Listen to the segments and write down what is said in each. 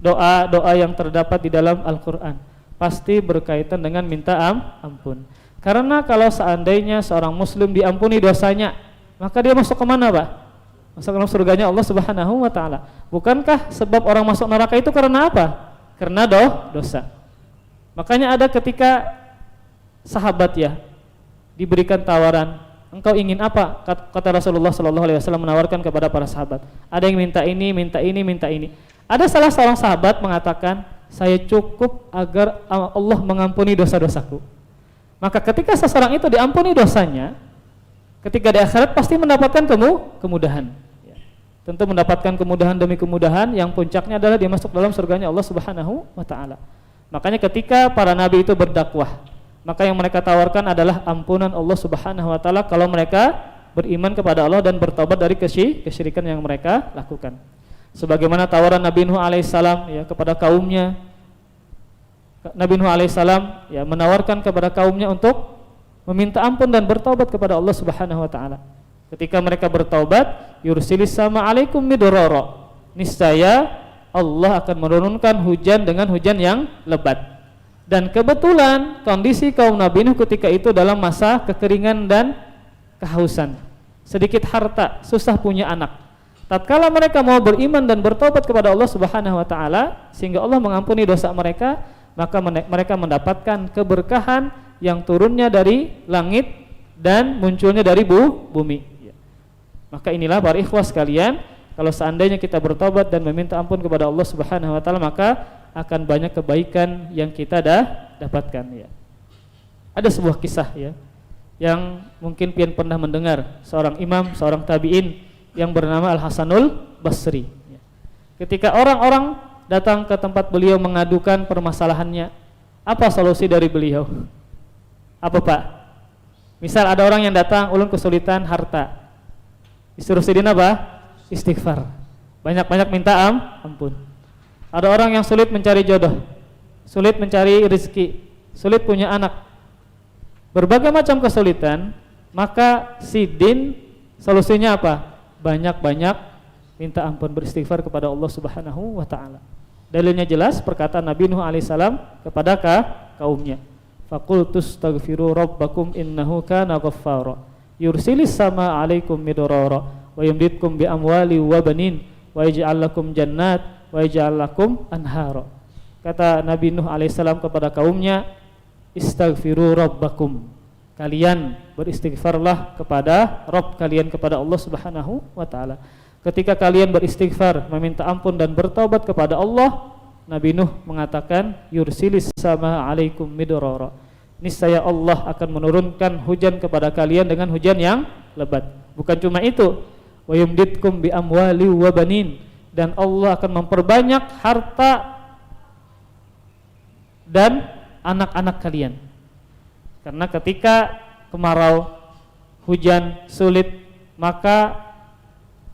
doa-doa yang terdapat di dalam Al-Quran pasti berkaitan dengan minta ampun. Karena kalau seandainya seorang muslim diampuni dosanya, maka dia masuk ke mana, Pak? Masuk ke dalam surganya Allah Subhanahu wa taala. Bukankah sebab orang masuk neraka itu karena apa? Karena dosa. Makanya ada ketika sahabat ya diberikan tawaran, engkau ingin apa? Kata Rasulullah sallallahu alaihi wasallam menawarkan kepada para sahabat. Ada yang minta ini, minta ini, minta ini. Ada salah seorang sahabat mengatakan, saya cukup agar Allah mengampuni dosa-dosaku. Maka ketika seseorang itu diampuni dosanya, ketika di akhirat pasti mendapatkan kemudahan. Ya. Tentu mendapatkan kemudahan demi kemudahan, yang puncaknya adalah dia masuk dalam surganya Allah Subhanahu wa taala. Makanya ketika para nabi itu berdakwah, maka yang mereka tawarkan adalah ampunan Allah Subhanahu wa taala kalau mereka beriman kepada Allah dan bertobat dari kesyirikan yang mereka lakukan. Sebagaimana tawaran Nabi Nuh alaihissalam ya kepada kaumnya. Nabi Nuh alaihissalam ya menawarkan kepada kaumnya untuk meminta ampun dan bertobat kepada Allah Subhanahu wa taala. Ketika mereka bertobat, yursilis sama alaikum midrara. Niscaya Allah akan menurunkan hujan dengan hujan yang lebat. Dan kebetulan kondisi kaum Nabi Nuh ketika itu dalam masa kekeringan dan kehausan. Sedikit harta, susah punya anak. Tatkala mereka mau beriman dan bertobat kepada Allah Subhanahu wa taala sehingga Allah mengampuni dosa mereka, maka mereka mendapatkan keberkahan yang turunnya dari langit dan munculnya dari bumi. Maka inilah para ikhwas sekalian, kalau seandainya kita bertobat dan meminta ampun kepada Allah Subhanahu wa taala, maka akan banyak kebaikan yang kita dapatkan ya. Ada sebuah kisah ya yang mungkin pian pernah mendengar, seorang imam, seorang tabi'in yang bernama Al-Hasanul Basri. Ketika orang-orang datang ke tempat beliau mengadukan permasalahannya, apa solusi dari beliau? Apa, Pak? Misal ada orang yang datang ulun kesulitan harta, disuruh sidin apa? Istighfar, banyak-banyak minta ampun. Ada orang yang sulit mencari jodoh, sulit mencari rezeki, sulit punya anak, berbagai macam kesulitan, maka sidin solusinya apa? Banyak-banyak minta ampun, beristighfar kepada Allah Subhanahu wa taala. Dalilnya jelas perkataan Nabi Nuh alaihissalam kepada kaumnya. Faqultus taghfiru rabbakum innahu kana ghaffara yursilis sama alaikum midrara wa yumditkum bi amwali wa banin wa yaj'al lakum jannat wa yaj'al lakum anhara. Kata Nabi Nuh alaihissalam kepada kaumnya, istaghfiru rabbakum, kalian beristighfarlah kepada Rabb kalian, kepada Allah Subhanahu wa taala. Ketika kalian beristighfar, meminta ampun dan bertaubat kepada Allah, Nabi Nuh mengatakan, yursilis sama alaikum midrara, niscaya Allah akan menurunkan hujan kepada kalian dengan hujan yang lebat. Bukan cuma itu, wa yumditkum bi amwali wa banin, dan Allah akan memperbanyak harta dan anak-anak kalian. Karena ketika kemarau, hujan sulit, maka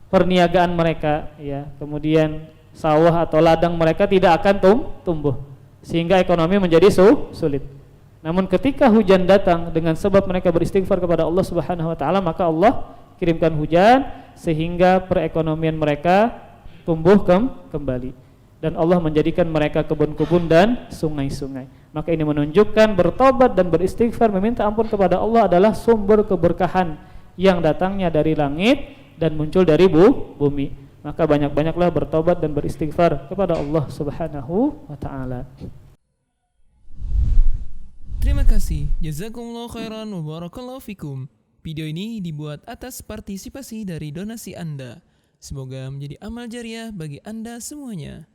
perniagaan mereka ya, kemudian sawah atau ladang mereka tidak akan tumbuh, sehingga ekonomi menjadi sulit. Namun ketika hujan datang dengan sebab mereka beristighfar kepada Allah Subhanahu wa taala, maka Allah kirimkan hujan sehingga perekonomian mereka tumbuh kembali, dan Allah menjadikan mereka kebun-kebun dan sungai-sungai. Maka ini menunjukkan bertobat dan beristighfar, meminta ampun kepada Allah adalah sumber keberkahan yang datangnya dari langit dan muncul dari bumi. Maka banyak-banyaklah bertobat dan beristighfar kepada Allah Subhanahu wa taala. Terima kasih. Jazakumullahu khairan wa barakallahu fikum. Video ini dibuat atas partisipasi dari donasi Anda. Semoga menjadi amal jariah bagi Anda semuanya.